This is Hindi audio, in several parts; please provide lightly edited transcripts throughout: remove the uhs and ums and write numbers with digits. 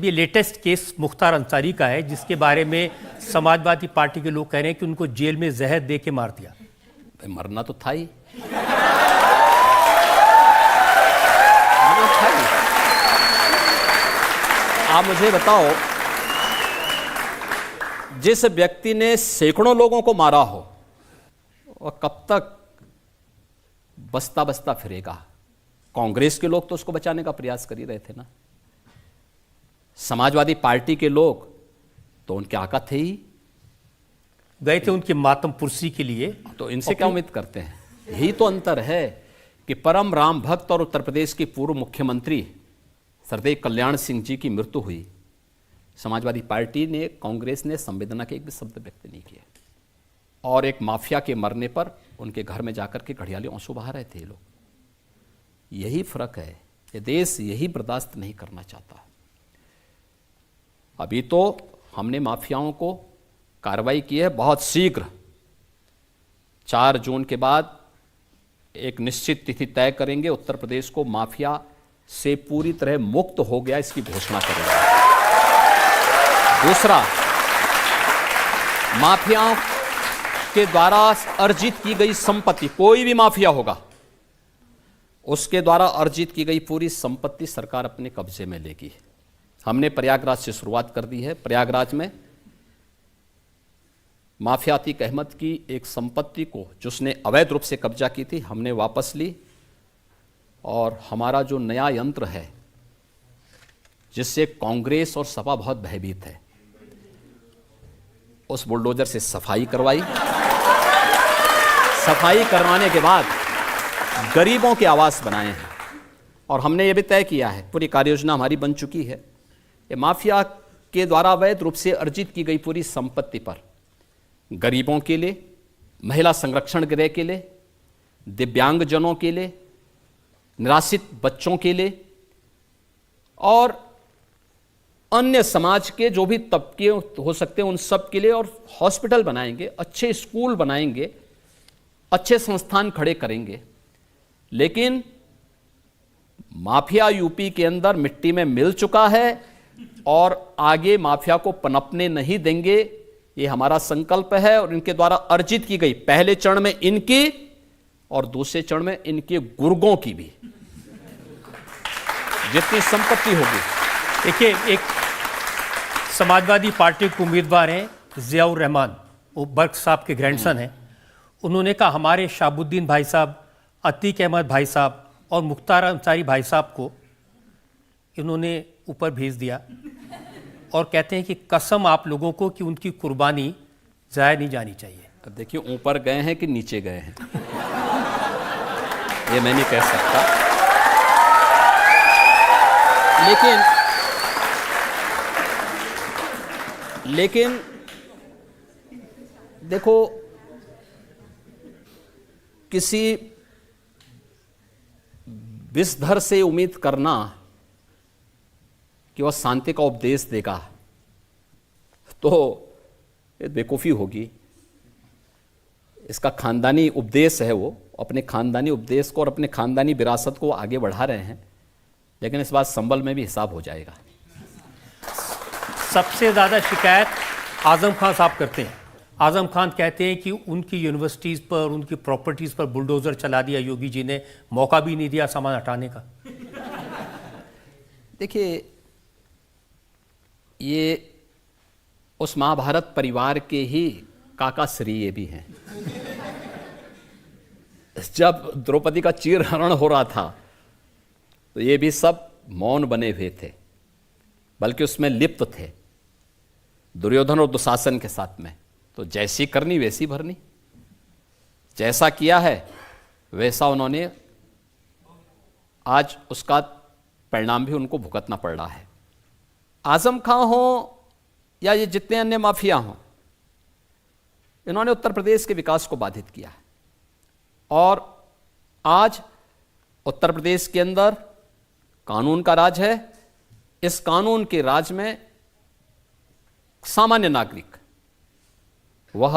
अब ये लेटेस्ट केस मुख्तार अंसारी का है, जिसके बारे में समाजवादी पार्टी के लोग कह रहे हैं कि उनको जेल में जहर दे के मार दिया। मरना तो था ही। आप मुझे बताओ, जिस व्यक्ति ने सैकड़ों लोगों को मारा हो वह कब तक बसता बसता फिरेगा? कांग्रेस के लोग तो उसको बचाने का प्रयास कर ही रहे थे ना। समाजवादी पार्टी के लोग तो उनके आका थे ही, गए थे उनकी मातम पुरसी के लिए। तो इनसे क्या उम्मीद करते हैं? यही तो अंतर है कि परम राम भक्त और उत्तर प्रदेश के पूर्व मुख्यमंत्री सरदेव कल्याण सिंह जी की मृत्यु हुई, समाजवादी पार्टी ने, कांग्रेस ने संवेदना के एक भी शब्द व्यक्त नहीं किए, और एक माफिया के मरने पर उनके घर में जाकर के घड़ियाली आंसू बहा रहे थे ये लोग। यही फर्क है, ये देश यही बर्दाश्त नहीं करना चाहता। अभी तो हमने माफियाओं को कार्रवाई की है, बहुत शीघ्र 4 जून के बाद एक निश्चित तिथि तय करेंगे, उत्तर प्रदेश को माफिया से पूरी तरह मुक्त हो गया इसकी घोषणा करेंगे। दूसरा, माफियाओं के द्वारा अर्जित की गई संपत्ति, कोई भी माफिया होगा उसके द्वारा अर्जित की गई पूरी संपत्ति सरकार अपने कब्जे में लेगी। हमने प्रयागराज से शुरुआत कर दी है। प्रयागराज में माफिया अतीक अहमद की एक संपत्ति को, जिसने अवैध रूप से कब्जा की थी, हमने वापस ली, और हमारा जो नया यंत्र है जिससे कांग्रेस और सपा बहुत भयभीत है, उस बुलडोजर से सफाई करवाई। सफाई करवाने के बाद गरीबों के आवास बनाए हैं, और हमने ये भी तय किया है, पूरी कार्ययोजना हमारी बन चुकी है, ये माफिया के द्वारा अवैध रूप से अर्जित की गई पूरी संपत्ति पर गरीबों के लिए, महिला संरक्षण गृह के लिए, दिव्यांगजनों के लिए, निराश्रित बच्चों के लिए, और अन्य समाज के जो भी तबके हो सकते हैं उन सब के लिए, और हॉस्पिटल बनाएंगे, अच्छे स्कूल बनाएंगे, अच्छे संस्थान खड़े करेंगे। लेकिन माफिया यूपी के अंदर मिट्टी में मिल चुका है और आगे माफिया को पनपने नहीं देंगे, ये हमारा संकल्प है। और इनके द्वारा अर्जित की गई, पहले चरण में इनकी और दूसरे चरण में इनके गुर्गों की भी जितनी संपत्ति होगी। देखिए, एक समाजवादी पार्टी के उम्मीदवार हैं जियाउर रहमान, वो बर्क साहब के ग्रैंडसन हैं। उन्होंने कहा हमारे शाहबुद्दीन भाई साहब, अतीक अहमद भाई साहब और मुख्तार अंसारी भाई साहब को इन्होंने ऊपर भेज दिया, और कहते हैं कि कसम आप लोगों को कि उनकी कुर्बानी जाया नहीं जानी चाहिए। अब देखिए, ऊपर गए हैं कि नीचे गए हैं ये मैं नहीं कह सकता, लेकिन देखो, किसी विषधर से उम्मीद करना कि वह शांति का उपदेश देगा तो ये बेवकूफ़ी होगी। इसका खानदानी उपदेश है, वो अपने खानदानी उपदेश को और अपने खानदानी विरासत को आगे बढ़ा रहे हैं, लेकिन इस बात संभल में भी हिसाब हो जाएगा। सबसे ज़्यादा शिकायत आजम खान साहब करते हैं। आजम खान कहते हैं कि उनकी यूनिवर्सिटीज़ पर, उनकी प्रॉपर्टीज़ पर बुलडोज़र चला दिया योगी जी ने, मौका भी नहीं दिया सामान हटाने का। देखिए, ये उस महाभारत परिवार के ही काका श्री ये भी हैं। जब द्रौपदी का चीरहरण हो रहा था तो ये भी सब मौन बने हुए थे, बल्कि उसमें लिप्त थे दुर्योधन और दुशासन के साथ में। तो जैसी करनी वैसी भरनी, जैसा किया है वैसा उन्होंने, आज उसका परिणाम भी उनको भुगतना पड़ रहा है। आजम खां हो या ये जितने अन्य माफिया हों, इन्होंने उत्तर प्रदेश के विकास को बाधित किया है, और आज उत्तर प्रदेश के अंदर कानून का राज है। इस कानून के राज में सामान्य नागरिक, वह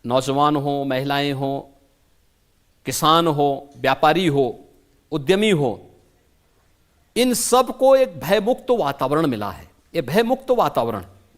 नौजवान हो, महिलाएं हो, किसान हो, व्यापारी हो, उद्यमी हो, इन सब को एक भयमुक्त वातावरण मिला है। ये भयमुक्त वातावरण